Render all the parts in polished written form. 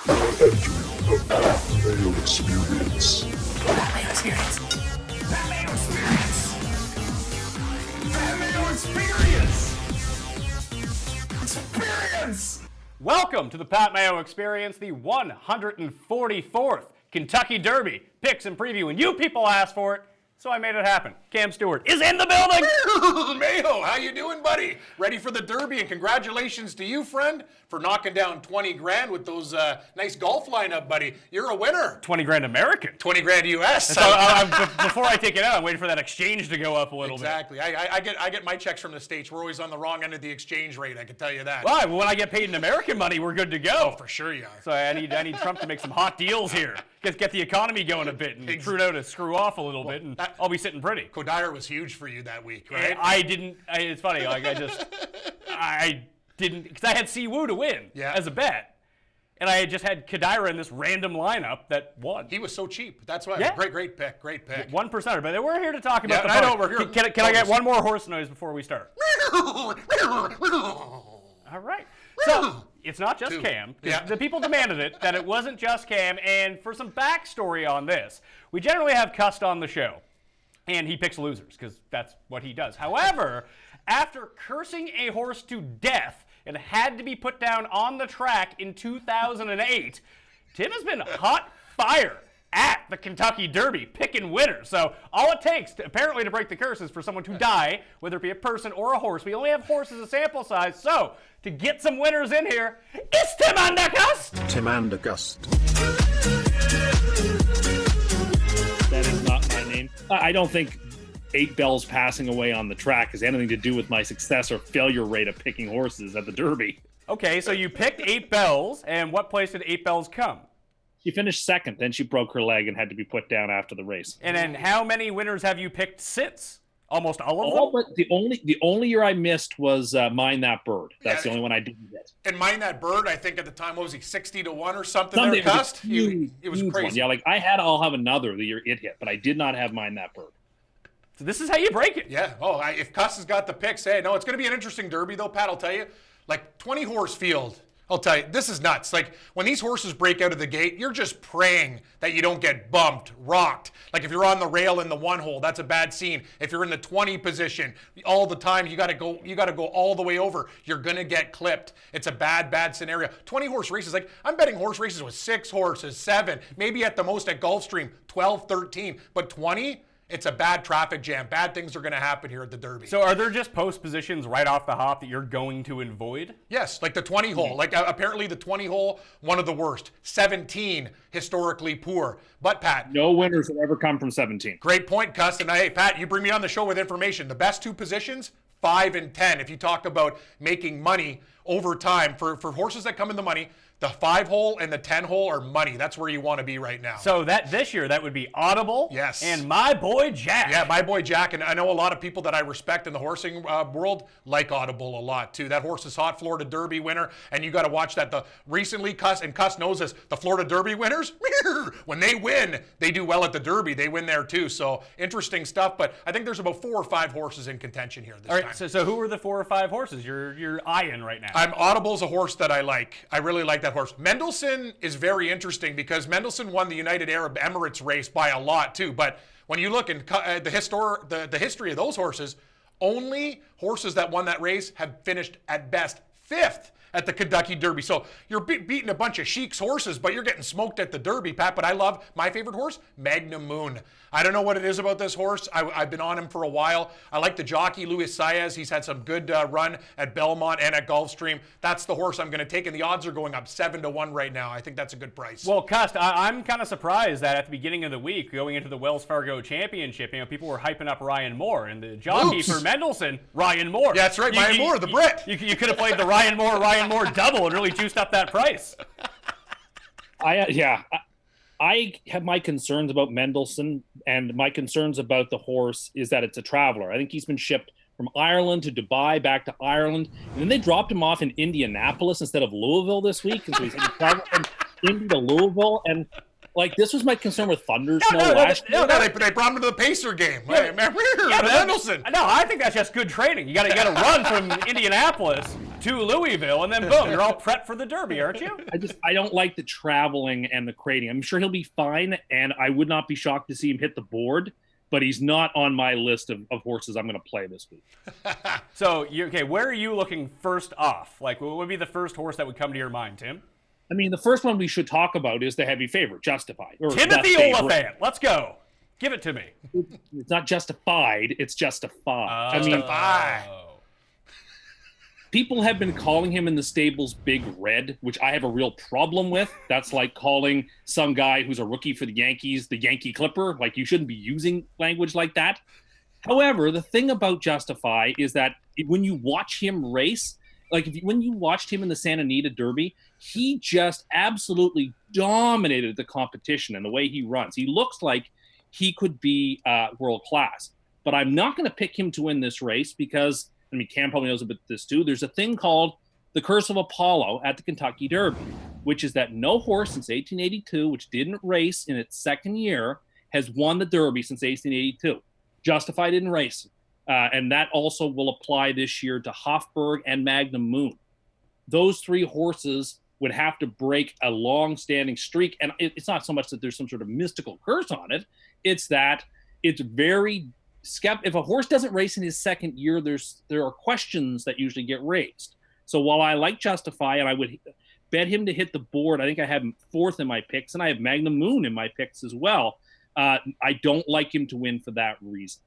The Mayo Experience. That Mayo Experience. That Mayo Experience. That Mayo Experience. Experience. Welcome to the Pat Mayo Experience, the 144th Kentucky Derby picks and preview, and you people asked for it, so I made it happen. Cam Stewart is in the building. Mayo, how you doing, buddy? Ready for the Derby, and congratulations to you, friend, for knocking down 20 grand with those nice golf lineup, buddy. You're a winner. 20 grand American. 20 grand US. So before I take it out, I'm waiting for that exchange to go up a little Exactly. bit. I get my checks from the States. We're always on the wrong end of the exchange rate, I can tell you that. Well, when I get paid in American money, we're good to go. Oh, for sure you are. So I need Trump to make some hot deals here. Get the economy going a bit, and Trudeau to screw off a little bit, and I'll be sitting pretty. Kodire was huge for you that week, right? It's funny, I didn't, because I had Siwoo to win as a bet, and I had just had Kadira in this random lineup that won. He was so cheap. That's why. Yeah. Great pick. 1%er, but we're here to talk about the I know post. we're here. Can I get one more horse noise before we start? All right. So, it's not just Cam. The people demanded it, that it wasn't just Cam, and for some backstory on this, we generally have Cust on the show, and he picks losers, because that's what he does. However, after cursing a horse to death and had to be put down on the track in 2008, Tim has been hot fire at the Kentucky Derby, picking winners. So all it takes, apparently, to break the curse is for someone to die, whether it be a person or a horse. We only have horses as sample size, so to get some winners in here, it's Tim Anderson. Tim Anderson. That is not my name. I don't think 8 Bells passing away on the track has anything to do with my success or failure rate of picking horses at the Derby. Okay, so you picked 8 Bells, and what place did 8 Bells come? She finished second, then she broke her leg and had to be put down after the race. And then how many winners have you picked since? Almost all of them? But the only year I missed was Mind That Bird. That's the only one I didn't get. And Mind That Bird, I think at the time, what was he, 60-1 or something? There, Cust? It was crazy. One. Yeah, like I'll have another the year it hit, but I did not have Mind That Bird. So this is how you break it. Yeah. Oh, if Cust has got the picks, hey, no, it's going to be an interesting Derby, though, Pat, I'll tell you. Like, 20-horse field, I'll tell you, this is nuts. Like, when these horses break out of the gate, you're just praying that you don't get bumped, rocked. Like, if you're on the rail in the 1 hole, that's a bad scene. If you're in the 20 position, all the time, you got to go all the way over. You're going to get clipped. It's a bad scenario. 20-horse races, like, I'm betting horse races with 6 horses, 7, maybe at the most at Gulfstream, 12, 13. But 20? It's a bad traffic jam. Bad things are going to happen here at the Derby. So are there just post positions right off the hop that you're going to avoid? Yes, like the 20 hole. Like apparently the 20 hole, one of the worst. 17, historically poor. But Pat. No winners have ever come from 17. Great point, Cust. And hey, Pat, you bring me on the show with information. The best 2 positions, 5 and 10. If you talk about making money over time for horses that come in the money, the 5 hole and the 10 hole are money. That's where you want to be right now. So this year, that would be Audible. Yes. And My Boy Jack. Yeah, My Boy Jack. And I know a lot of people that I respect in the horsing world like Audible a lot, too. That horse is hot, Florida Derby winner. And you got to watch that. Recently, Cust knows this, the Florida Derby winners, when they win, they do well at the Derby. They win there, too. So interesting stuff. But I think there's about 4 or 5 horses in contention here this time. All right, so who are the 4 or 5 horses you're eyeing right now? Audible's a horse that I like. I really like that horse. Mendelssohn is very interesting because Mendelssohn won the United Arab Emirates race by a lot too. But when you look in the history of those horses, only horses that won that race have finished at best 5th at the Kentucky Derby. So you're beating a bunch of Sheik's horses, but you're getting smoked at the Derby, Pat. But I love my favorite horse, Magnum Moon. I don't know what it is about this horse. I've been on him for a while. I like the jockey, Luis Saez. He's had some good run at Belmont and at Gulfstream. That's the horse I'm going to take, and the odds are going up 7-1 right now. I think that's a good price. Well, Cust, I'm kind of surprised that at the beginning of the week, going into the Wells Fargo Championship, people were hyping up Ryan Moore, and the jockey for Mendelssohn, Ryan Moore. Yeah, that's right, Ryan Moore, the Brit. You could have played the Ryan Moore double and really juiced up that price. I have my concerns about Mendelssohn, and my concerns about the horse is that it's a traveler. I think he's been shipped from Ireland to Dubai, back to Ireland, and then they dropped him off in Indianapolis instead of Louisville this week, and so he's traveling from Indy to Louisville, and like this was my concern with Thunder Snow last year. They brought him to the Pacer game. Mendelssohn. No, I think that's just good training. You got to run from Indianapolis. to Louisville, and then boom, you're all prepped for the Derby, aren't you? I don't like the traveling and the crating. I'm sure he'll be fine, and I would not be shocked to see him hit the board, but he's not on my list of horses I'm going to play this week. So, where are you looking first off? Like, what would be the first horse that would come to your mind, Tim? I mean, the first one we should talk about is the heavy favorite, Justified. Timothy Oliphant. Let's go. Give it to me. It's not justified, it's justified. Justified. People have been calling him in the stables Big Red, which I have a real problem with. That's like calling some guy who's a rookie for the Yankees the Yankee Clipper. Like, you shouldn't be using language like that. However, the thing about Justify is that when you watch him race, like when you watched him in the Santa Anita Derby, he just absolutely dominated the competition and the way he runs. He looks like he could be world class. But I'm not going to pick him to win this race because, I mean, Cam probably knows about this too. There's a thing called the Curse of Apollo at the Kentucky Derby, which is that no horse since 1882, which didn't race in its second year, has won the Derby since 1882. Justify didn't race. And that also will apply this year to Hofburg and Magnum Moon. Those three horses would have to break a long-standing streak. And it's not so much that there's some sort of mystical curse on it. It's that it's very if a horse doesn't race in his second year, there are questions that usually get raised. So while I like Justify and I would bet him to hit the board, I think I have him fourth in my picks, and I have Magnum Moon in my picks as well. I don't like him to win for that reason.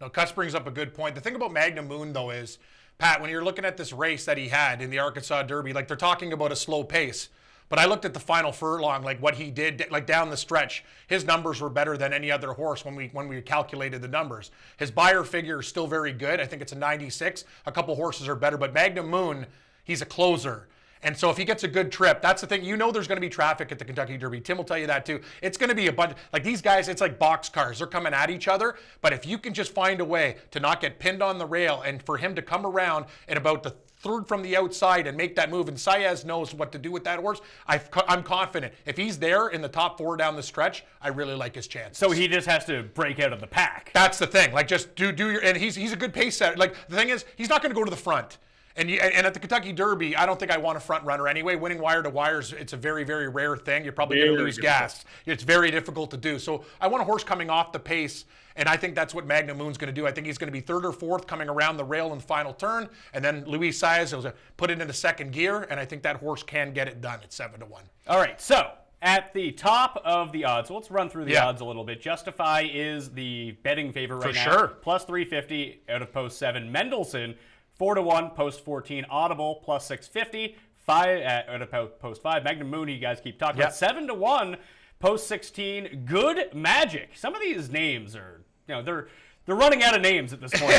No, Cuss brings up a good point. The thing about Magnum Moon, though, is, Pat, when you're looking at this race that he had in the Arkansas Derby, like, they're talking about a slow pace. But I looked at the final furlong, like what he did, like down the stretch. His numbers were better than any other horse when we calculated the numbers. His buyer figure is still very good. I think it's a 96. A couple horses are better, but Magnum Moon, he's a closer. And so if he gets a good trip, that's the thing. You know there's going to be traffic at the Kentucky Derby. Tim will tell you that too. It's going to be a bunch. Like these guys, it's like box cars. They're coming at each other. But if you can just find a way to not get pinned on the rail and for him to come around at about the third from the outside and make that move, and Saez knows what to do with that horse, I'm confident. If he's there in the top four down the stretch, I really like his chances. So he just has to break out of the pack. That's the thing. Like just do your, and he's a good pace setter. Like the thing is, he's not going to go to the front. And at the Kentucky Derby, I don't think I want a front runner anyway. Winning wire to wires, it's a very, very rare thing. You're probably going to lose gas. It's very difficult to do. So I want a horse coming off the pace, and I think that's what Magnum Moon's going to do. I think he's going to be third or fourth coming around the rail in the final turn, and then Luis Saez will put it into second gear, and I think that horse can get it done at 7-1. All right, so at the top of the odds, so let's run through the odds a little bit. Justify is the betting favorite right now. For sure. Plus 350 out of post 7. Mendelssohn, 4-1, post 14. Audible, plus 650. 5 out of post 5. Magnum Moon, you guys keep talking about. 7-1, post 16. Good Magic. Some of these names are, they're running out of names at this point.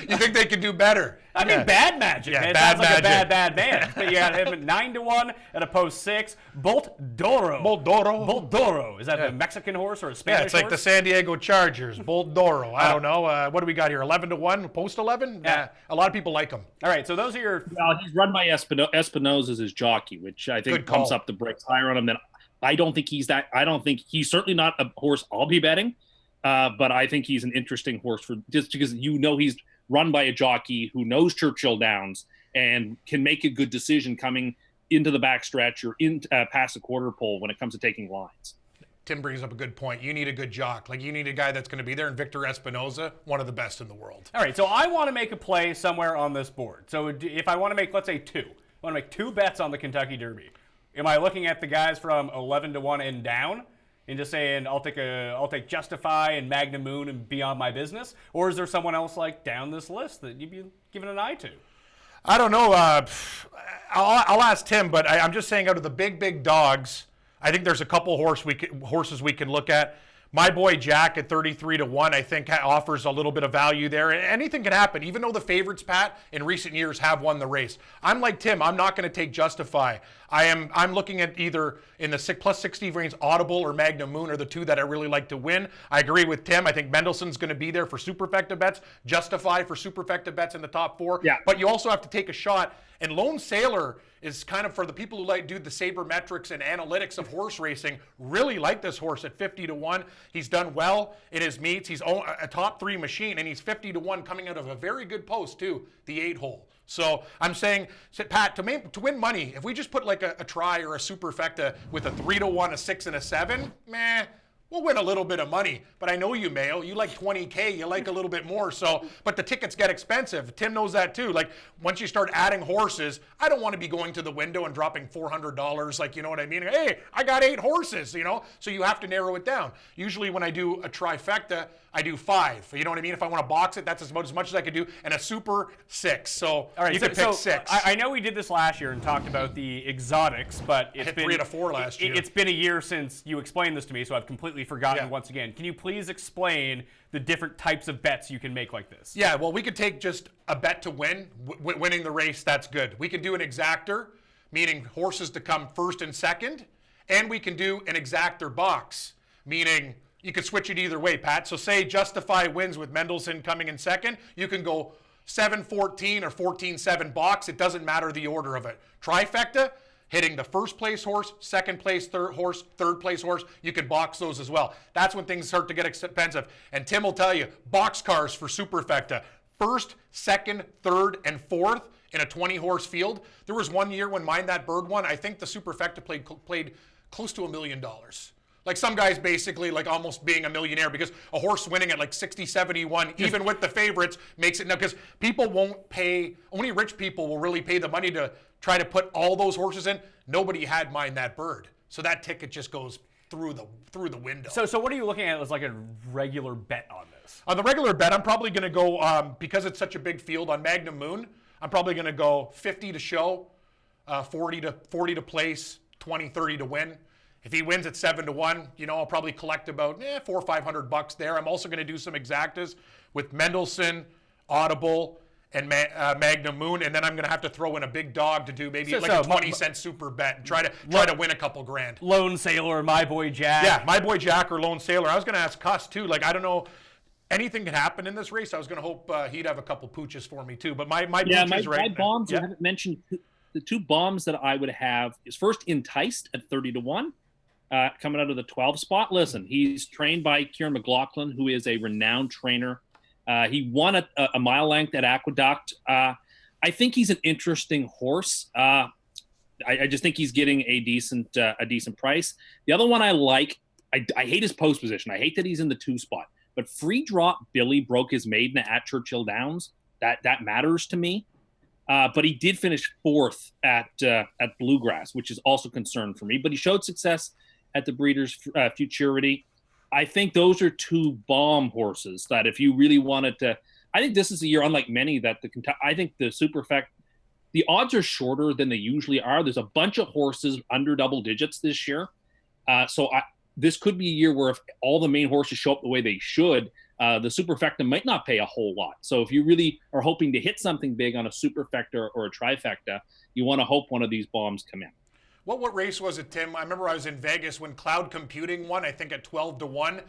You think they could do better? I mean, Bad Magic. Yeah, man. It sounds like a bad man. But you got him at 9-1 at a post 6. Bolt Doro. Is that the Mexican horse or a Spanish horse? Yeah, it's like the San Diego Chargers. Bolt Doro. I don't know. What do we got here? 11-1, post 11? Yeah. A lot of people like him. All right, so those are your... Well, he's run by Espinoza as his jockey, which I think comes up the bricks higher on him than... I don't think he's that... I don't think... He's certainly not a horse I'll be betting. But I think he's an interesting horse for just because he's run by a jockey who knows Churchill Downs and can make a good decision coming into the backstretch or past the quarter pole when it comes to taking lines. Tim brings up a good point. You need a good jock. Like you need a guy that's going to be there. And Victor Espinoza, one of the best in the world. All right, so I want to make a play somewhere on this board. So if I want to make, let's say 2, I want to make 2 bets on the Kentucky Derby. Am I looking at the guys from 11-1 and down? And just saying, I'll take Justify and Magnum Moon and be on my business? Or is there someone else like down this list that you'd be giving an eye to? I don't know. I'll ask Tim, but I'm just saying out of the big dogs, I think there's a couple horses we can look at. My boy Jack at 33-1, I think offers a little bit of value there. Anything can happen, even though the favorites, Pat, in recent years have won the race. I'm like Tim. I'm not going to take Justify. I'm looking at either in the plus 60 range, Audible or Magnum Moon are the two that I really like to win. I agree with Tim. I think Mendelssohn's going to be there for superfecta bets. Justify for superfecta bets in the top 4. Yeah. But you also have to take a shot. And Lone Sailor is kind of for the people who do the sabermetrics and analytics of horse racing, really like this horse at 50-1. He's done well in his meets. He's a top 3 machine, and he's 50-1 coming out of a very good post, too, the 8 hole. So I'm saying, Pat, to win money, if we just put like a try or a superfecta with a 3-1, a 6, and a 7, we'll win a little bit of money. But I know you, Mayo. You like 20K. You like a little bit more. So, but the tickets get expensive. Tim knows that too. Like once you start adding horses, I don't want to be going to the window and dropping $400. Like, you know what I mean? Hey, I got 8 horses, you know? So you have to narrow it down. Usually when I do a trifecta, I do 5. You know what I mean? If I want to box it, that's about as much as I could do. And a super 6. So all right, you could pick 6. I know we did this last year and talked about the exotics, but it's hit been 3 out of 4 last year. It's been a year since you explained this to me, so I've completely forgotten once again. Can you please explain the different types of bets you can make like this? Yeah, well, we could take just a bet to win. Winning the race, that's good. We can do an exactor, meaning horses to come first and second. And we can do an exactor box, meaning you could switch it either way, Pat. So say Justify wins with Mendelssohn coming in second. You can go 7-14 or 14-7 box. It doesn't matter the order of it. Trifecta, hitting the first place horse, second place horse, third place horse. You can box those as well. That's when things start to get expensive. And Tim will tell you, box cars for superfecta. First, second, third, and fourth in a 20-horse field. There was one year when Mind That Bird won. I think the superfecta played close to $1 million. Like some guys basically like almost being a millionaire because a horse winning at like 60, 71, even with the favorites, makes it now because people won't pay, only rich people will really pay the money to try to put all those horses in. Nobody had Mind That Bird. So that ticket just goes through the window. So what are you looking at as like a regular bet on this? On the regular bet, I'm probably going to go, because it's such a big field, on Magnum Moon, I'm probably going to go 50 to show, 40 to place, 20, 30 to win. If he wins at 7-1, you know, I'll probably collect about $400 or $500 there. I'm also going to do some exactas with Mendelssohn, Audible, and Magnum Moon, and then I'm going to have to throw in a big dog to do maybe a 20-cent super bet and try to win a couple grand. Lone Sailor, My Boy Jack. Yeah, My Boy Jack or Lone Sailor. I was going to ask Cuss too. Like I don't know. Anything can happen in this race. I was going to hope he'd have a couple pooches for me too. But my pooches right. My bombs. I haven't mentioned the 2 bombs that I would have is first Enticed at 30-1. Coming out of the 12 spot. Listen, he's trained by Kieran McLaughlin, who is a renowned trainer. He won a mile length at Aqueduct. I think he's an interesting horse. I just think he's getting a decent price. The other one I like, I hate his post position. I hate that he's in the 2 spot. But Free Drop Billy broke his maiden at Churchill Downs. That matters to me. But he did finish 4th at Bluegrass, which is also concern for me. But he showed success at the Breeders' Futurity. I think those are 2 bomb horses that if you really wanted to, I think this is a year, unlike many, that I think the Superfect, the odds are shorter than they usually are. There's a bunch of horses under double digits this year. This could be a year where if all the main horses show up the way they should, the Superfecta might not pay a whole lot. So if you really are hoping to hit something big on a Superfecta or a Trifecta, you want to hope one of these bombs come in. What race was it, Tim? I remember I was in Vegas when Cloud Computing won, I think at 12-1.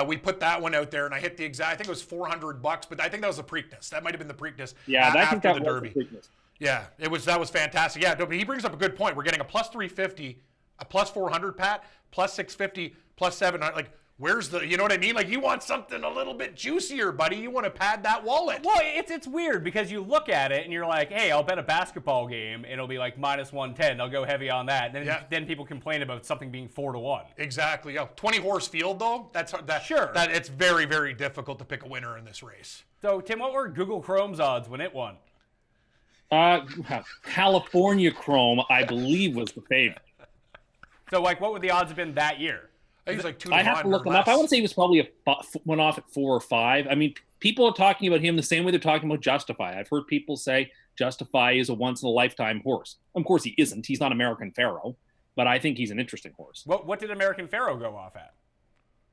We put that one out there, and I hit the exact, I think it was $400, but I think that was the Preakness. That might have been the Preakness after the Derby. Yeah, that was fantastic. Yeah, but he brings up a good point. We're getting a plus 350, a plus 400, Pat, plus 650, plus 700. Like, where's the, you know what I mean? Like, you want something a little bit juicier, buddy. You want to pad that wallet. Well, it's weird because you look at it and you're like, hey, I'll bet a basketball game and it'll be like minus 110. They'll go heavy on that. And then people complain about something being 4-1. Exactly. Yeah. 20-horse field, though, sure. That it's very, very difficult to pick a winner in this race. So, Tim, what were Google Chrome's odds when it won? California Chrome, I believe, was the favorite. So, like, what would the odds have been that year? I think it was like 2-1. I have to look him up. I want to say he was probably went off at 4 or 5. I mean, people are talking about him the same way they're talking about Justify. I've heard people say Justify is a once-in-a-lifetime horse. Of course, he isn't. He's not American Pharoah, but I think he's an interesting horse. What did American Pharoah go off at?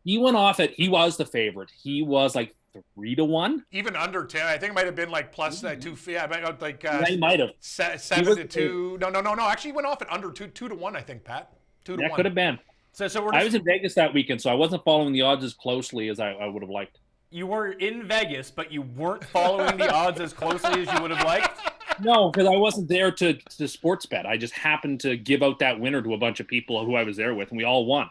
He went off at, he was the favorite. He was like 3-1. Even under 10. I think it might have been like plus 2. Yeah, like he might have 7-2. No. Actually, he went off at under 2-1. I think, Pat. 2-1. That could have been. So I was in Vegas that weekend, so I wasn't following the odds as closely as I would have liked. You were in Vegas, but you weren't following the odds as closely as you would have liked? No, because I wasn't there to sports bet. I just happened to give out that winner to a bunch of people who I was there with, and we all won.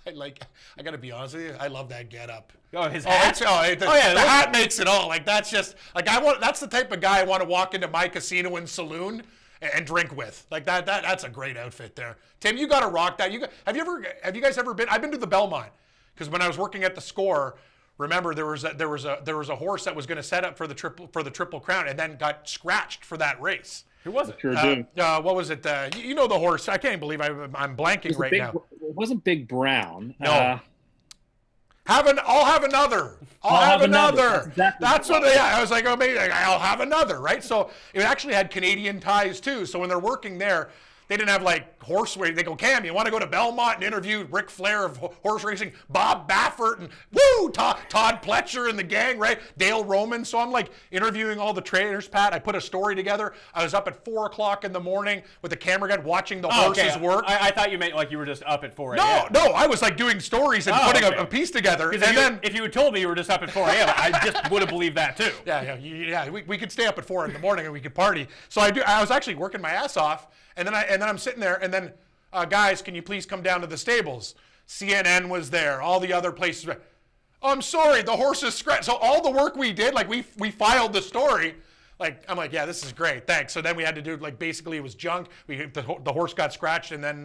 I got to be honest with you, I love that getup. Oh, his hat? The hat makes it all. Like, that's just, like, that's the type of guy I want to walk into my casino and saloon and drink with. Like, that's a great outfit there. Tim, you got to rock that. Have you guys ever been? I've been to the Belmont, because when I was working at the Score, remember there was a horse that was going to set up for the Triple Crown and then got scratched for that race. Who was it? Sure do. What was it? You know the horse. I can't believe I'm blanking right now. It wasn't Big Brown. No. I'll have another. I'll have another. That's what. Yeah, I was like, oh, maybe I'll have another, right? So it actually had Canadian ties too. So when they're working there, they didn't have like horse racing. They go, Cam, you want to go to Belmont and interview Ric Flair of horse racing, Bob Baffert, and Todd Pletcher and the gang, right? Dale Roman. So I'm like interviewing all the trainers, Pat. I put a story together. I was up at 4 o'clock in the morning with a camera gun watching the horses work. I thought you meant like you were just up at 4 a.m. No, I was like doing stories and putting a piece together. And then if you had told me you were just up at 4 a.m., I just would have believed that too. Yeah. We could stay up at 4 in the morning and we could party. So I was actually working my ass off. And then I'm sitting there, and then, guys, can you please come down to the stables? CNN was there, all the other places. Oh, I'm sorry, the horse is scratched. So all the work we did, like we filed the story. Like, I'm like, yeah, this is great, thanks. So then we had to do, like, basically it was junk. The horse got scratched, and then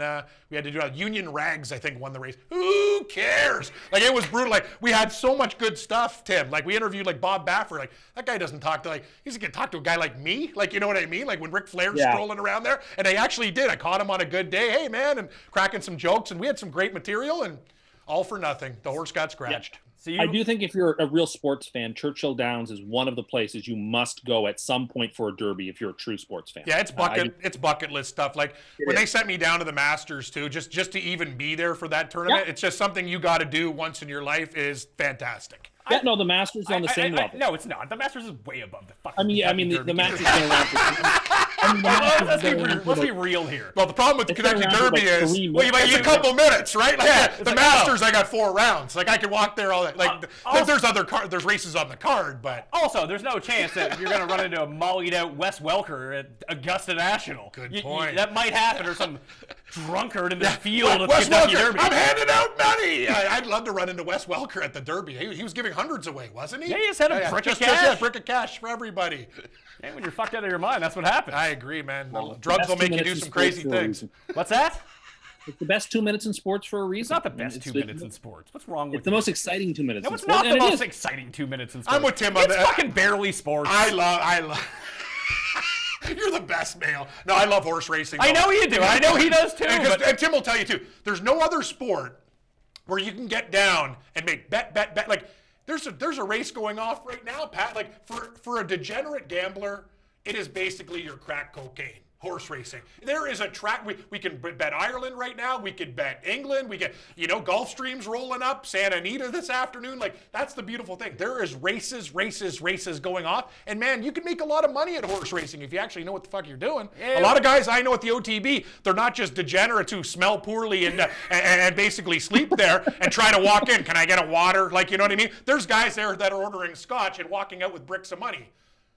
we had to do Union Rags, I think, won the race. Who cares? Like, it was brutal. Like, we had so much good stuff, Tim. Like, we interviewed, like, Bob Baffert. Like, that guy doesn't talk to, like, he's going to talk to a guy like me. Like, you know what I mean? Like, when Ric Flair's strolling around there. And I actually did. I caught him on a good day. Hey, man, and cracking some jokes. And we had some great material, and all for nothing. The horse got scratched. Yeah. I do think if you're a real sports fan, Churchill Downs is one of the places you must go at some point for a derby if you're a true sports fan. Yeah, it's bucket list stuff. Like when they sent me down to the Masters too, just to even be there for that tournament, it's just something you got to do once in your life. Is fantastic. Yeah, no, the Masters is on the same level. No, it's not. The Masters is way above the fucking. The Masters has been around for. Let's be real here. Well, the problem with the Kentucky Derby is, it's a couple minutes, right? Like, the Masters, I got 4 rounds. Like I could walk there all day. Like there's races on the card, but also there's no chance that you're going to run into a mollied out Wes Welker at Augusta National. Good point. That might happen, or some drunkard in the field of the Kentucky Derby. I'm handing out money. I'd love to run into Wes Welker at the Derby. He was giving hundreds away, wasn't he? Yeah, he just had a brick of cash. A brick of cash for everybody. Yeah, when you're fucked out of your mind, that's what happens. I agree, man. Drugs will make you do some crazy things. What's that? It's the best 2 minutes in sports for a reason. It's not the best 2 minutes in sports. What's wrong with it? It's the most exciting 2 minutes in sports. No, it's not the most exciting 2 minutes in sports. I'm with Tim on that. It's fucking barely sports. I love. You're the best, Mayo. No, I love horse racing. I know you do. I know he does too. And Tim will tell you too. There's no other sport where you can get down and make bet. Like there's a race going off right now, Pat. Like for a degenerate gambler, it is basically your crack cocaine. Horse racing. There is a track. We can bet Ireland right now. We could bet England. We get, Gulfstream's rolling up. Santa Anita this afternoon. Like, that's the beautiful thing. There is races going off. And man, you can make a lot of money at horse racing if you actually know what the fuck you're doing. Yeah. A lot of guys I know at the OTB, they're not just degenerates who smell poorly and basically sleep there and try to walk in. Can I get a water? Like, you know what I mean? There's guys there that are ordering scotch and walking out with bricks of money.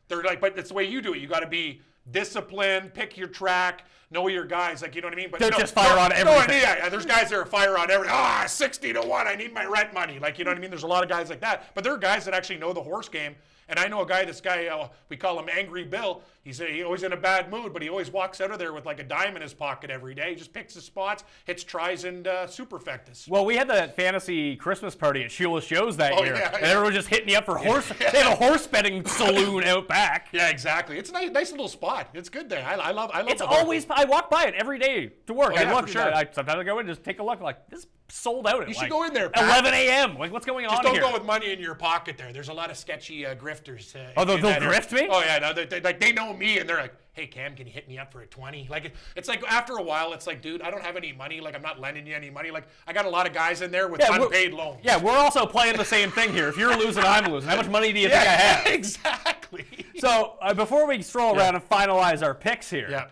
They're like, but it's the way you do it. You got to be disciplined, pick your track, know your guys, like, you know what I mean? But don't just fire on everything. There's guys that are fire on everything. 60-1, I need my rent money. Like, you know what I mean? There's a lot of guys like that. But there are guys that actually know the horse game. And I know this guy, we call him Angry Bill. He's always in a bad mood, but he always walks out of there with like a dime in his pocket every day. He just picks his spots, hits tries, and superfectus. Well, we had that fantasy Christmas party at Shula's Shows that year. Yeah. And everyone was just hitting me up for horse. Yeah. They have a horse betting saloon out back. Yeah, exactly. It's a nice little spot. It's good there. I love it's always, I walk by it every day to work. I look, sure. Sometimes I go in and just take a look, like, this sold out at you should go in there, Pat. 11 a.m. Like, what's going on here? Just don't go with money in your pocket there. There's a lot of sketchy grifters. They'll grift me? Oh, yeah. No, they know me, and they're like, hey, Cam, can you hit me up for a 20? Like, it's like after a while, it's like, dude, I don't have any money. Like, I'm not lending you any money. Like, I got a lot of guys in there with unpaid loans. Yeah, we're also playing the same thing here. If you're losing, I'm losing. How much money do you think I have? Exactly. So, before we stroll around and finalize our picks here,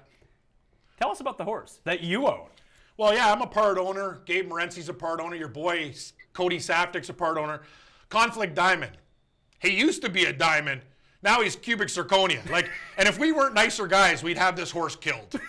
tell us about the horse that you own. Well, yeah, I'm a part owner. Gabe Morency's a part owner. Your boy, Cody Saftik's a part owner. Conflict Diamond. He used to be a diamond. Now he's cubic zirconia. Like, and if we weren't nicer guys, we'd have this horse killed.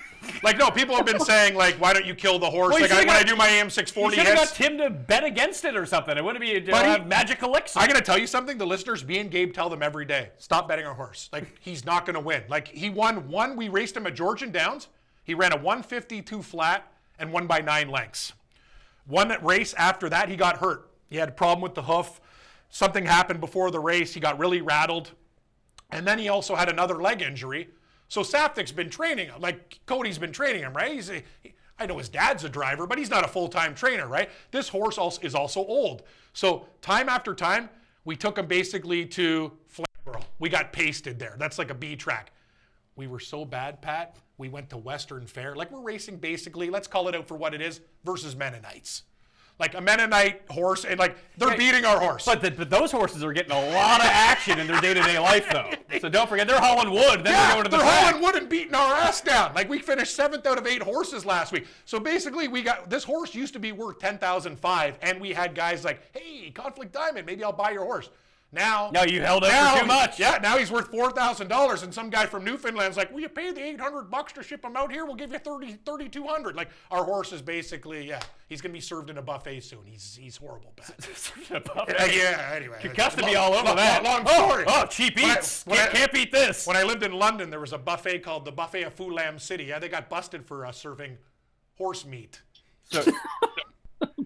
Like, no, people have been saying, like, why don't you kill the horse? Well, Like, when I do my AM 640 You should have hits. got Tim to bet against it or something. It wouldn't be Buddy, have magic elixir. I got to tell you something. The listeners, me and Gabe tell them every day, stop betting on a horse. Like, he's not going to win. Like, he won one. We raced him at Georgian Downs. He ran a 152 flat and won by 9 lengths. One race after that, he got hurt. He had a problem with the hoof. Something happened before the race. He got really rattled. And then he also had another leg injury. So Saftik's been training him. Like, Cody's been training him, right? I know his dad's a driver, but he's not a full-time trainer, right? This horse is also old. So time after time, we took him basically to Flamborough. We got pasted there. That's like a B track. We were so bad, Pat, we went to Western Fair. Like, we're racing basically, let's call it out for what it is, versus Mennonites. Like a Mennonite horse, and like they're beating our horse. But those horses are getting a lot of action in their day-to-day life, though. So don't forget, they're hauling wood. Then they're going to the they're track. hauling wood and beating our ass down. Like, we finished 7th out of 8 horses last week. So basically, we got this horse used to be worth $10,500, and we had guys like, hey, Conflict Diamond, maybe I'll buy your horse. Now, No, you held out for too much. Yeah, now he's worth $4,000, and some guy from Newfoundland's like, "Will you pay the $800 to ship him out here? We'll give you $3,200." Like, our horse is basically, he's gonna be served in a buffet soon. He's horrible, bad. Yeah, anyway. Gus to be all over that. Long story. Oh, cheap eats. Can't beat this. When I lived in London, there was a buffet called the Buffet of Fulham City. Yeah, they got busted for serving horse meat. So,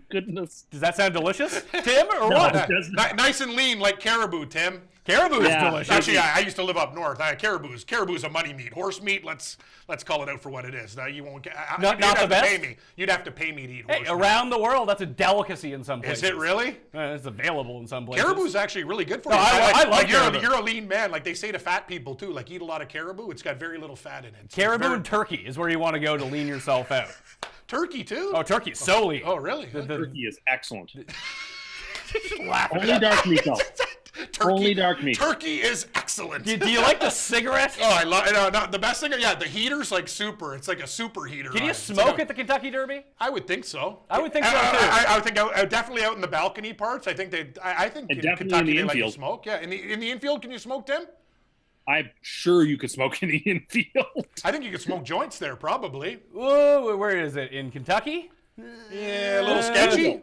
Goodness. does that sound delicious, Tim, or No, what? it doesn't. Nice and lean like caribou, Tim. Caribou is Yeah. delicious. Actually, I used to live up north. Caribou's a money meat. Horse meat, let's call it out for what it is. Now, you won't get. Not you'd have the to best? pay me. You'd have to pay me to eat horse Hey, meat. around the world, that's a delicacy in some places. Is it really? It's available in some places. Caribou's actually really good for No, you. I like caribou. You're a lean man. Like, they say to fat people too, like, eat a lot of caribou. It's got very little fat in it. It's Caribou very- and turkey is where you want to go to lean yourself out. turkey too. Oh, turkey is so lean. Oh, really? Turkey is excellent. Laughing. Only dark meat, though. Turkey, Only dark meat. Turkey is excellent. Do you like the cigarette? Oh, I love. No, the best thing. Yeah, the heater's like super. It's like a super heater. Can on you it. It's smoke like at the Kentucky Derby? I would think so. I would think so, too. I would think definitely out in the balcony parts. I think I think And in definitely Kentucky in the they let you infield. smoke. Yeah, in the infield, can you smoke, Tim? I'm sure you could smoke in the infield. I think you could smoke joints there, probably. Whoa, where is it? In Kentucky? Yeah, a little sketchy.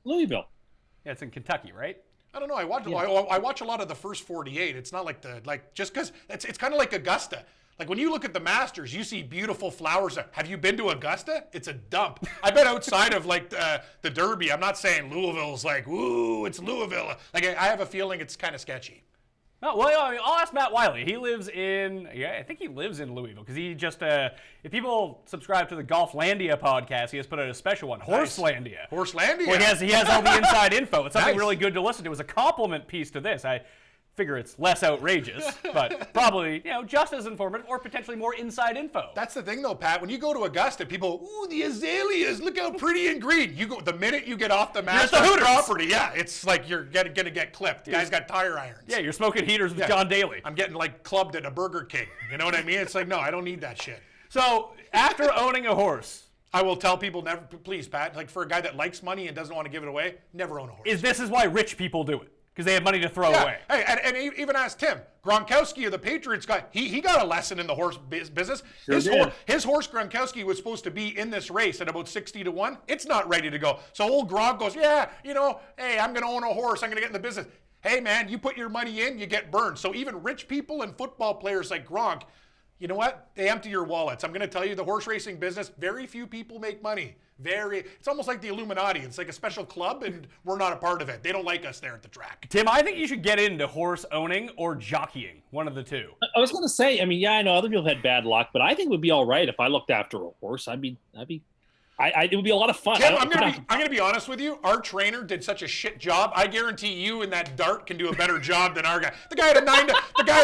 Louisville. Yeah, it's in Kentucky, right? I don't know. I watch a lot of the first 48. It's not like just because it's kind of like Augusta. Like, when you look at the Masters, you see beautiful flowers. Have you been to Augusta? It's a dump. I bet outside of like the Derby, I'm not saying Louisville's like, ooh, it's Louisville. Like, I have a feeling it's kind of sketchy. Oh, well, I mean, I'll ask Matt Wiley. He lives in, I think he lives in Louisville because he just, if people subscribe to the Golflandia podcast, he has put out a special one, Horselandia. Horselandia. Well, he has all the inside info. It's something Nice. really good to listen to. It was a compliment piece to this. I figure it's less outrageous, but probably, just as informative or potentially more inside info. That's the thing, though, Pat. When you go to Augusta, people, ooh, the azaleas, look how pretty and green. You go the minute you get off the at Masters the Hooters. property, yeah, it's like you're gonna get clipped. The guy's got tire irons. Yeah, you're smoking heaters with Yeah. John Daly. I'm getting like clubbed at a Burger King. You know what I mean? It's like, no, I don't need that shit. So, after owning a horse, I will tell people never, please, Pat, like, for a guy that likes money and doesn't want to give it away, never own a horse. this is why rich people do it, because they have money to throw away. Hey, and even ask Tim Gronkowski of the Patriots guy. He got a lesson in the horse business. His horse Gronkowski was supposed to be in this race at about 60-1. It's not ready to go. So old Gronk goes, hey, I'm going to own a horse. I'm going to get in the business. Hey, man, you put your money in, you get burned. So even rich people and football players like Gronk, you know what? They empty your wallets. I'm going to tell you, the horse racing business, very few people make money. It's almost like the Illuminati. It's like a special club, and we're not a part of it. They don't like us there at the track. Tim, I think you should get into horse owning or jockeying, one of the two. I was going to say, I mean, I know other people had bad luck, but I think it would be all right if I looked after a horse. It would be a lot of fun. Tim, I'm gonna be honest with you. Our trainer did such a shit job. I guarantee you and that dart can do a better job than our guy. The guy had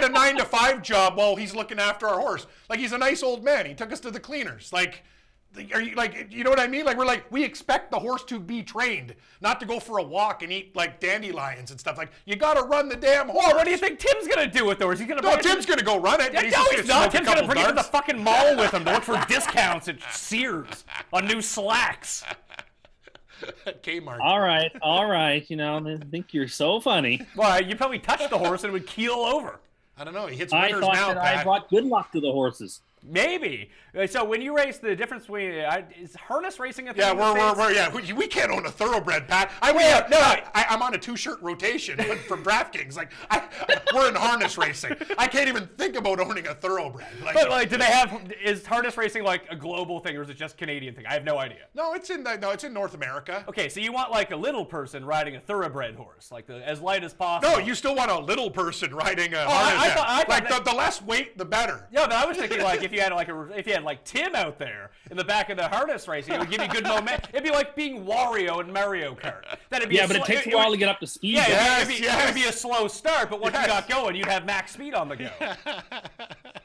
a 9 to 5 job while he's looking after our horse. Like, he's a nice old man. He took us to the cleaners. Like, are you like, you know what I mean? Like, we expect the horse to be trained, not to go for a walk and eat like dandelions and stuff. Like, you got to run the damn horse. Well, what do you think Tim's going to do with the horse? He's going to Tim's gonna go run it. Yeah, and no, just he's gonna not. smoke a Tim's going to couple bring it to the darts. fucking mall with him to look for discounts at Sears on new slacks. At Kmart. All right. I think you're so funny. Well, you probably touched the horse and it would keel over. I don't know. He hits I winners thought now, that I Pat. brought good luck to the horses. Maybe. So when you race, the difference between is harness racing a thing? Yeah, we can't own a thoroughbred, Pat. I'm on a 2-shirt rotation from DraftKings. Like we're in harness racing. I can't even think about owning a thoroughbred. But is harness racing like a global thing, or is it just Canadian thing? I have no idea. No, it's in North America. Okay, so you want like a little person riding a thoroughbred horse, like as light as possible. No, you still want a little person riding a harness. I thought the less weight, the better. Yeah, but I was thinking like if you had like Tim out there in the back of the harness racing, it would give you good momentum. It'd be like being Wario in Mario Kart. But it takes a while to get up to speed. Yeah, it would be a slow start, but once you got going, you'd have max speed on the go.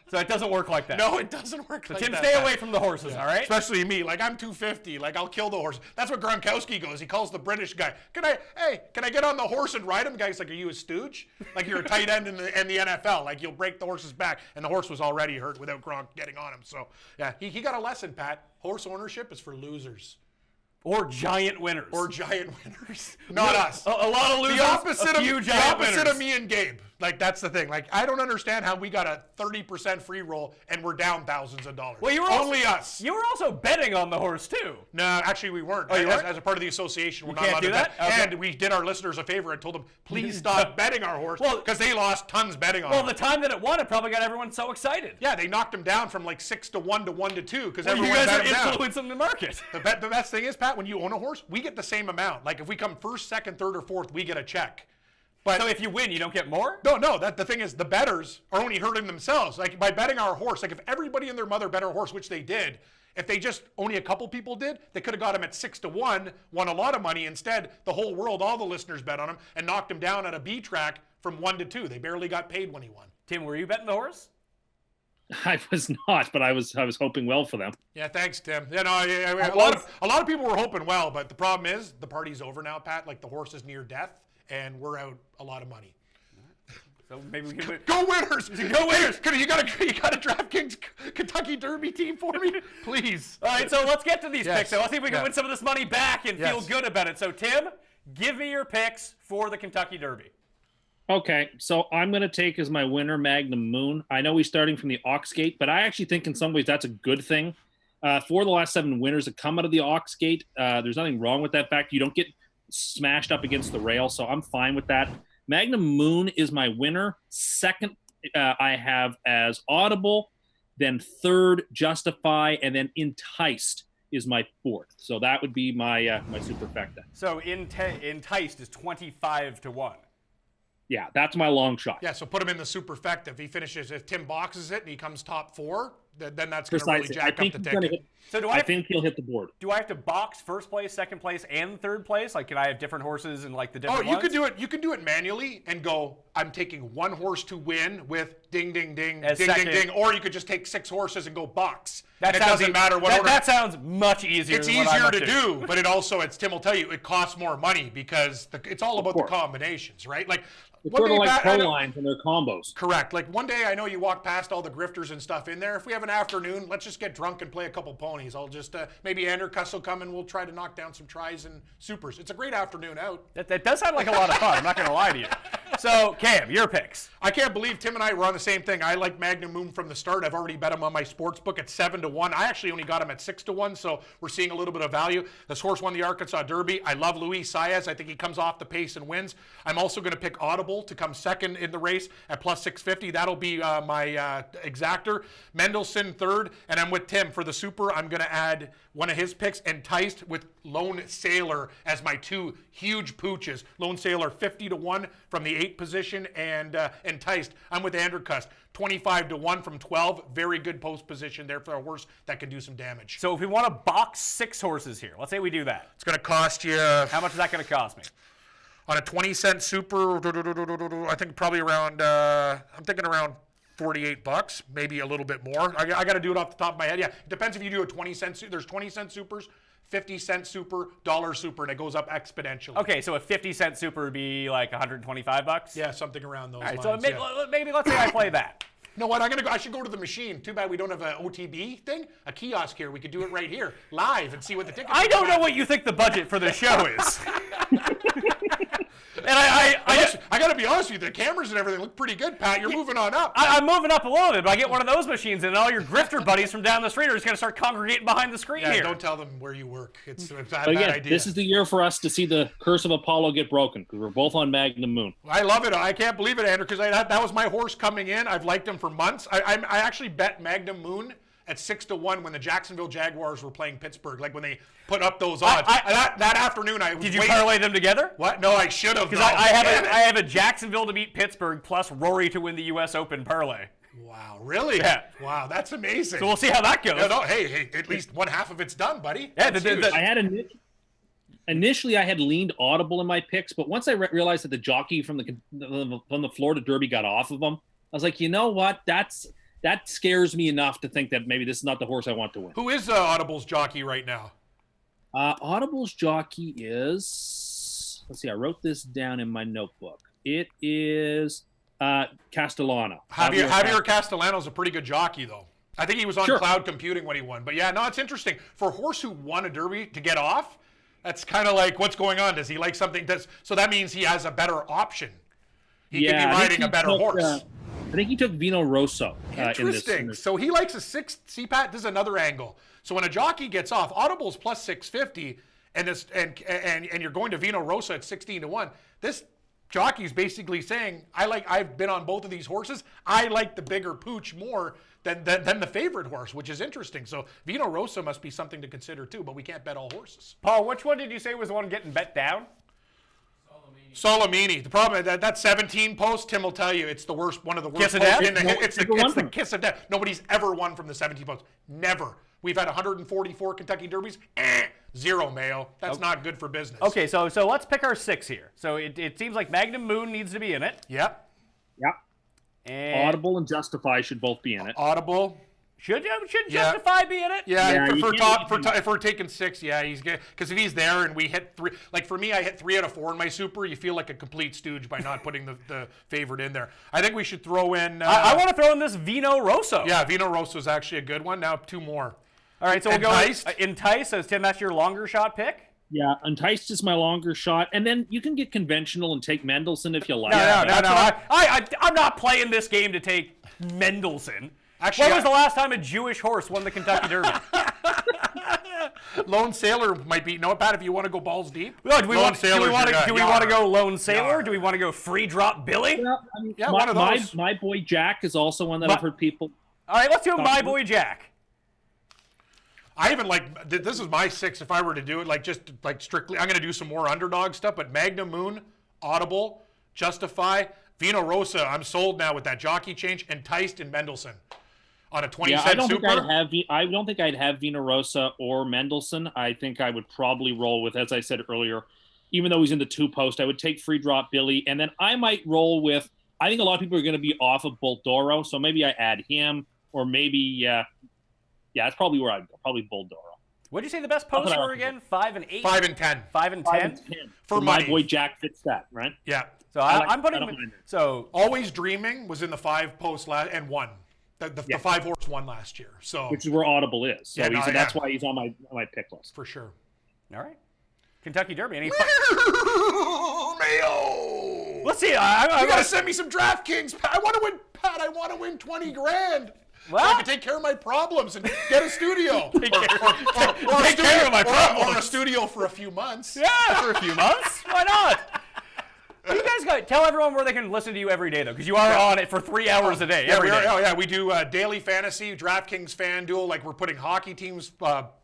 So it doesn't work like that. No, it doesn't work like Tim, that. stay away from the horses, all right? Especially me. Like, I'm 250. Like, I'll kill the horse. That's what Gronkowski goes. He calls the British guy. Can I get on the horse and ride him? The guy's like, are you a stooge? Like, you're a tight end in the NFL. Like, you'll break the horse's back. And the horse was already hurt without Gronk getting on him. So, yeah, he got a lesson, Pat. Horse ownership is for losers. Or giant winners. Not us. A lot of losers. The opposite of me and Gabe. Like, that's the thing. Like, I don't understand how we got a 30% free roll and we're down thousands of dollars. Well, only us. You were also betting on the horse too. No, actually we weren't. Oh, you weren't? As a part of the association, we're not can't allowed do to that? bet. Okay. And we did our listeners a favor and told them, please stop betting our horse because they lost tons betting on it. Well, the time that it won, it probably got everyone so excited. Yeah, they knocked him down from like 6 to 1 to 1 to 2 because you everyone guys bet are him down. influencing the market. The best thing is, Pat, when you own a horse, we get the same amount. Like if we come first, second, third, or fourth, we get a check. But so if you win, you don't get more? No. The thing is, the bettors are only hurting themselves. Like by betting our horse, like if everybody and their mother bet our horse, which they did, if they just only a couple people did, they could have got him at 6 to 1, won a lot of money. Instead, the whole world, all the listeners bet on him and knocked him down at a B track from 1 to 2. They barely got paid when he won. Tim, were you betting the horse? I was not, but I was hoping well for them. Yeah, thanks, Tim. A lot of people were hoping well, but the problem is the party's over now, Pat. Like the horse is near death, and we're out a lot of money. So maybe we can go winners. Go winners. You got a DraftKings Kentucky Derby team for me, please. All right, so let's get to these picks. So let's see if we can win some of this money back and feel good about it. So Tim, give me your picks for the Kentucky Derby. Okay, so I'm going to take as my winner Magnum Moon. I know he's starting from the Ox Gate, but I actually think in some ways that's a good thing. For the last 7 winners that come out of the Ox Gate, there's nothing wrong with that fact. You don't get smashed up against the rail, so I'm fine with that. Magnum Moon is my winner. Second, I have as Audible. Then third, Justify, and then Enticed is my fourth. So that would be my my superfecta. So Enticed is 25 to 1. Yeah, that's my long shot. Yeah, so put him in the superfecta. If Tim boxes it and he comes top 4, then that's going to really jack up the ticket. I think he'll hit the board. Do I have to box first place, second place, and third place? Like, can I have different horses and like the different ones? You could do it manually and go, I'm taking 1 horse to win with ding, ding, ding, ding, ding, ding. Or you could just take 6 horses and go box. It doesn't matter what order. That sounds much easier. It's easier to do, but as Tim will tell you, it costs more money because it's all about the combinations, right? Like, it's sort of like pro lines and their combos. Correct. Like one day I know you walk past all the grifters and stuff in there. If we have an afternoon, let's just get drunk and play a couple ponies. I'll just, maybe Andrew Cuss will come and we'll try to knock down some tries and supers. It's a great afternoon out. That does sound like a lot of fun. I'm not going to lie to you. So, Cam, your picks. I can't believe Tim and I were on the same thing. I like Magnum Moon from the start. I've already bet him on my sports book at 7 to 1. I actually only got him at 6 to 1, so we're seeing a little bit of value. This horse won the Arkansas Derby. I love Luis Saez. I think he comes off the pace and wins. I'm also going to pick Audible to come second in the race at plus 650. That'll be my exactor. Mendelssohn third, and I'm with Tim for the super. I'm going to add one of his picks, Enticed, with Lone Sailor as my 2 huge pooches. Lone Sailor 50 to 1 from the 8th position, and Enticed. I'm with Andrew Cuss 25 to 1 from 12. Very good post position there for a horse that can do some damage. So if we want to box 6 horses here, let's say we do that. It's going to cost you. How much is that going to cost me? On a 20-cent super, I think probably around, I'm thinking around $48, maybe a little bit more. I got to do it off the top of my head. Yeah, it depends if you do a 20-cent, there's 20-cent supers, 50-cent super, $1 super, and it goes up exponentially. Okay, so a 50-cent super would be like $125? Yeah, something around those lines. So maybe let's say I play that. You know what? I should go to the machine. Too bad we don't have an OTB thing, a kiosk here. We could do it right here, live, and see what the tickets. I don't know what you think the budget for the show is. And I got to be honest with you, the cameras and everything look pretty good, Pat. You're moving on up. I'm moving up a little bit, but I get one of those machines, and all your grifter buddies from down the street are just going to start congregating behind the screen here. Don't tell them where you work. It's a bad idea. This is the year for us to see the curse of Apollo get broken, because we're both on Magnum Moon. I love it. I can't believe it, Andrew, because that was my horse coming in. I've liked him for months. I actually bet Magnum Moon at 6-1 when the Jacksonville Jaguars were playing Pittsburgh, like when they put up those odds. That afternoon, I was Did you parlay them together? What? No, I should have. Because I have a Jacksonville to beat Pittsburgh plus Rory to win the U.S. Open parlay. Wow, really? Yeah. Wow, that's amazing. So we'll see how that goes. Yeah, no, hey, at least one half of it's done, buddy. Yeah, I had initially I had leaned Audible in my picks, but once I realized that the jockey from the Florida Derby got off of them, I was like, you know what? That scares me enough to think that maybe this is not the horse I want to win. Who is Audible's jockey right now? Audible's jockey is, let's see, I wrote this down in my notebook. It is Castellano. Javier Castellano's a pretty good jockey, though. I think he was on cloud computing when he won. But yeah, no, it's interesting. For a horse who won a Derby to get off, that's kind of like, what's going on? Does he like something? So that means he has a better option. He could be riding a better horse. I think he took Vino Rosso. Interesting. So he likes a 6. See, Pat, this is another angle. So when a jockey gets off, Audible's plus 650, and you're going to Vino Rosso at 16-1. This jockey's basically saying, I've been on both of these horses. I like the bigger pooch more than the favorite horse, which is interesting. So Vino Rosso must be something to consider too, but we can't bet all horses. Paul, which one did you say was the one getting bet down? Solomini. The problem is that 17 post, Tim will tell you, it's the worst, one of the worst. Kiss of death? It's the kiss of death. Nobody's ever won from the 17 post. Never. We've had 144 Kentucky Derbies. 0 Mayo. That's not good for business. Okay, so let's pick our 6 here. So it seems like Magnum Moon needs to be in it. Yep. And Audible and Justify should both be in it. Audible. Should Justify be in it? Yeah, if we're taking 6, yeah, he's good. Because if he's there and we hit 3, like for me, I hit 3 out of 4 in my super. You feel like a complete stooge by not putting the favorite in there. I think we should throw in. I want to throw in this Vino Rosso. Yeah, Vino Rosso is actually a good one. Now 2 more. All right, so we'll go Entice. So Tim, that's your longer shot pick. Yeah, Enticed is my longer shot, and then you can get conventional and take Mendelssohn if you like. No. I'm not playing this game to take Mendelssohn. Actually, when was the last time a Jewish horse won the Kentucky Derby? Lone Sailor might be. No, Pat, if you want to go balls deep. Well, do we want to go Lone Sailor? Do we want to go Free Drop Billy? Well, I mean, one of those. My Boy Jack is also one that I've heard people. All right, let's do My Boy Jack. I even this is my 6 if I were to do it strictly. I'm going to do some more underdog stuff, but Magnum Moon, Audible, Justify, Vino Rosso. I'm sold now with that jockey change. Enticed and Mendelssohn on a 20-cent super. I don't think I'd have Vino Rosso or Mendelssohn. I think I would probably roll with, as I said earlier, even though he's in the 2 post, I would take Free Drop Billy, and then I might roll with. I think a lot of people are going to be off of Boldoro, so maybe I add him, or maybe. Yeah, that's probably where I'd go. Probably Boldoro. What did you say the best posts were again? 5 and 8? 5 and 10. 5 and 10? For My Boy Jack fits that, right? Yeah. So I'm putting him. So Always Dreaming was in the 5 post and won. The 5 horse won last year. So which is where Audible is. So that's why he's on my pick list. For sure. All right. Kentucky Derby. Any Mayo. Let's see. You got to send me some DraftKings. I want to win, Pat. I want to win $20,000. Well, so I can take care of my problems and get a studio. Take care of my problems. Or a studio for a few months. Yeah, for a few months. Why not? You guys tell everyone where they can listen to you every day, though, because you are on it for 3 hours a day. Every day. We do daily fantasy, DraftKings FanDuel. Like we're putting hockey teams,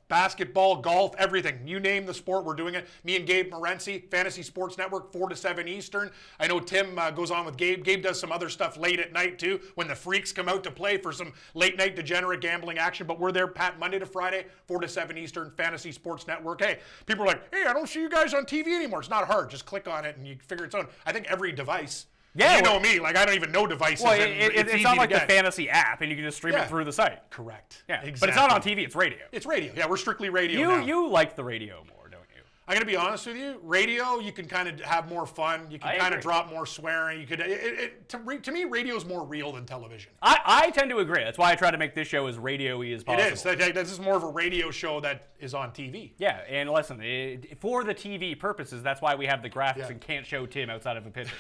basketball, golf, everything. You name the sport, we're doing it. Me and Gabe Morency, Fantasy Sports Network, 4 to 7 Eastern. I know Tim goes on with Gabe. Gabe does some other stuff late at night, too, when the freaks come out to play for some late-night degenerate gambling action. But we're there, Pat, Monday to Friday, 4 to 7 Eastern, Fantasy Sports Network. Hey, people are like, hey, I don't see you guys on TV anymore. It's not hard. Just click on it and you figure it's on. I think every device. Yeah, you know me. Like, I don't even know devices. Well, it's not like the fantasy app, and you can just stream it through the site. Correct. Yeah, exactly. But it's not on TV. It's radio. It's radio. Yeah, we're strictly radio now. You like the radio more, don't you? I'm gonna be honest with you. Radio, you can kind of have more fun. You can kind of drop more swearing. You could. To me, radio is more real than television. I tend to agree. That's why I try to make this show as radio-y as possible. It is. This is more of a radio show that is on TV. Yeah, and listen, for the TV purposes, that's why we have the graphics and can't show Tim outside of a picture.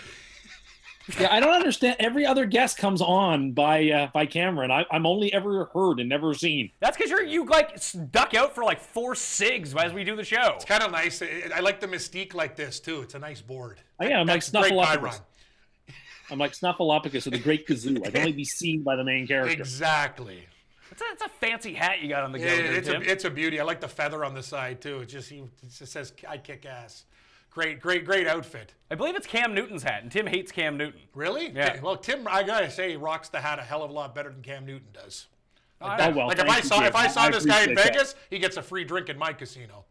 Yeah, I don't understand. Every other guest comes on by camera, and I'm only ever heard and never seen. That's because you like duck out for like 4 cigs as we do the show. It's kind of nice. I like the mystique like this too. It's a nice board. I'm like Snuffleupagus. I'm like Snuffleupagus of the Great Kazoo. I can only be seen by the main character. Exactly. It's a fancy hat you got on the go there, Tim. It's a beauty. I like the feather on the side too. It just says I kick ass. Great outfit. I believe it's Cam Newton's hat, and Tim hates Cam Newton. Really? Yeah. Well, Tim, I gotta say, he rocks the hat a hell of a lot better than Cam Newton does. If I saw this guy in Vegas, he gets a free drink in my casino.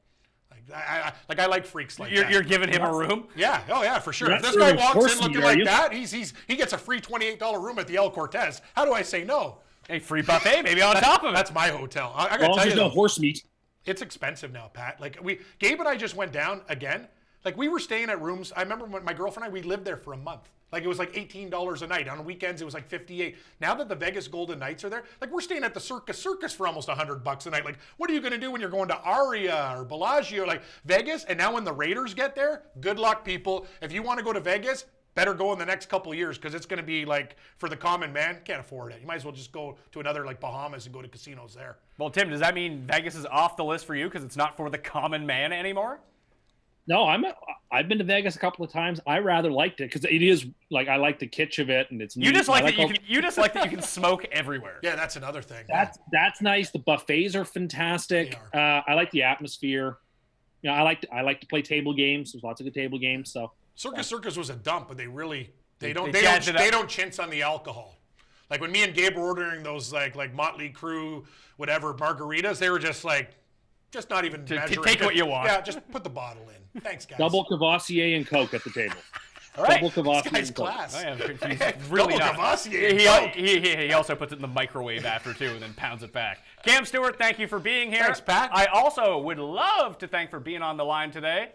I like freaks like that. You're giving him a room? Yeah. Oh yeah, for sure. You're If this guy walks in looking like you? that, he gets a free $28 room at the El Cortez. How do I say no? A free buffet, maybe on top of it. That's my hotel. I As gotta long tell as you, there's no horse meat. it's expensive now, Pat. Like Gabe and I just went down again. Like we were staying at rooms. I remember when my girlfriend and I, we lived there for a month. Like it was like $18 a night. On weekends it was like $58. Now that the Vegas Golden Knights are there, like we're staying at the Circus for almost $100 a night. Like what are you gonna do when you're going to Aria or Bellagio, like Vegas? And now when the Raiders get there, good luck, people. If you want to go to Vegas, better go in the next couple of years because it's gonna be like for the common man, can't afford it. You might as well just go to another like Bahamas and go to casinos there. Well, Tim, does that mean Vegas is off the list for you because it's not for the common man anymore? No, I've been to Vegas a couple of times. I rather liked it because it is like I like the kitch of it, and it's You neat. just like that you just like that you can smoke everywhere. Yeah, that's another thing. That's nice. The buffets are fantastic. They I like the atmosphere. You know, I like to play table games. There's lots of good table games. So Circus was a dump, but they don't chintz on the alcohol. Like when me and Gabe were ordering those like Motley Crue, whatever margaritas, they were just like, just not even measuring. Take what you want. Yeah, just put the bottle in. Thanks, guys. double Cavassier and Coke at the table. All right. Double Cavassier This guy's and Coke. class. I am, he's really Double not. Cavassier and Coke. He also puts it in the microwave after too, and then pounds it back. Cam Stewart, thank you for being here. Thanks, Pat. I also would love to thank for being on the line today,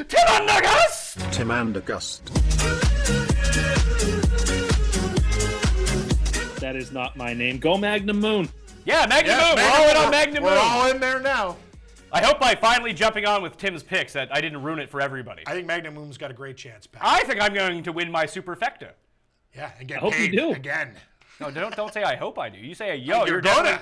Tim Anderson. Tim Anderson. That is not my name. Go Magnum Moon. Yeah, Magnum Moon. We're all in on Magnum Moon. We're all in there now. I hope by finally jumping on with Tim's picks that I didn't ruin it for everybody. I think Magnum Moon's got a great chance, Pat. I think I'm going to win my superfecta. Yeah, and get I hope paid you do. again. No, don't say I hope I do. You say yo, You're gonna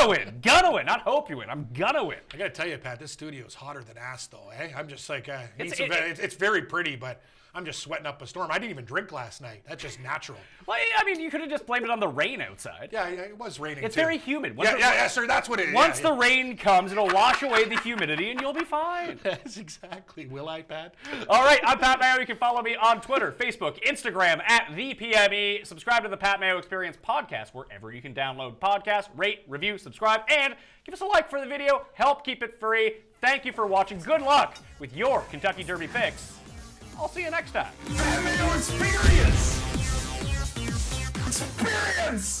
win. Gonna win. Not hope you win. I'm gonna win. I gotta tell you, Pat, this studio is hotter than ass, though. Eh? I'm just like, It's very pretty, but I'm just sweating up a storm. I didn't even drink last night. That's just natural. Well, I mean, you could have just blamed it on the rain outside. Yeah, it was raining. It's too. very humid. Yeah, sir. That's what it is. Once the rain comes, it'll wash away the humidity, and you'll be fine. Yes, exactly. Will I, Pat? All right, I'm Pat Mayo. You can follow me on Twitter, Facebook, Instagram @ThePME. Subscribe to the Pat Mayo Experience podcast wherever you can download podcasts. Rate, review, subscribe, and give us a like for the video. Help keep it free. Thank you for watching. Good luck with your Kentucky Derby picks. I'll see you next time. Mayo Experience! Experience!